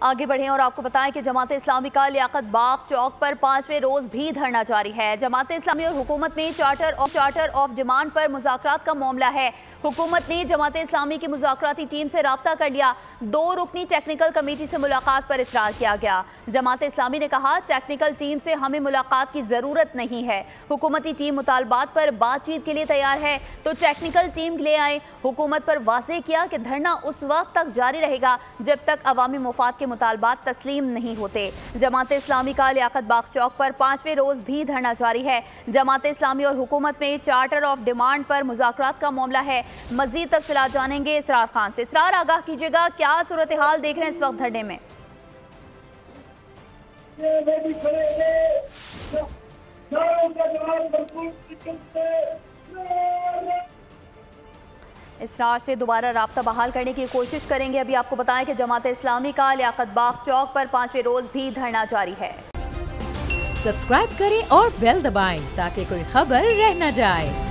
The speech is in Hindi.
आगे बढ़ें और आपको बताएं कि जमात इस्लामी का लियाकत बाग चौक पर 5वें रोज भी धरना जारी है। जमात इस्लामी और हुकूमत में चार्टर ऑफ डिमांड पर मुज़ाकरात का मामला है। हुकूमत ने जमात इस्लामी की मुज़ाकराती टीम से राब्ता कर लिया। 2 रुकनी टेक्निकल कमेटी से मुलाकात पर इसरार किया गया। जमात इस्लामी ने कहा, टेक्निकल टीम से हमें मुलाकात की ज़रूरत नहीं है। हुकूमती टीम मुतालबात पर बातचीत के लिए तैयार है तो टेक्निकल टीम ले आए। हुकूमत पर वाज़ेह किया कि धरना उस वक्त तक जारी रहेगा जब तक अवामी मुफाद के मुतालबात तस्लीम नहीं होते। जमात इस्लामी का लियाकत बाग चौक पर 5वें रोज भी धरना जारी है। जमात इस्लामी और हुकूमत में चार्टर ऑफ डिमांड पर मुज़ाकरात का मामला है। मजीद तफसीलात जानेंगे इसरार खान से। इसरार, आगाह कीजिएगा, क्या सूरत हाल देख रहे हैं इस वक्त धरने में? इसरार से दोबारा राब्ता बहाल करने की कोशिश करेंगे। अभी आपको बताएं कि जमात इस्लामी का लियाकत बाग चौक पर 5वें रोज भी धरना जारी है। सब्सक्राइब करें और बेल दबाएं ताकि कोई खबर रह न जाए।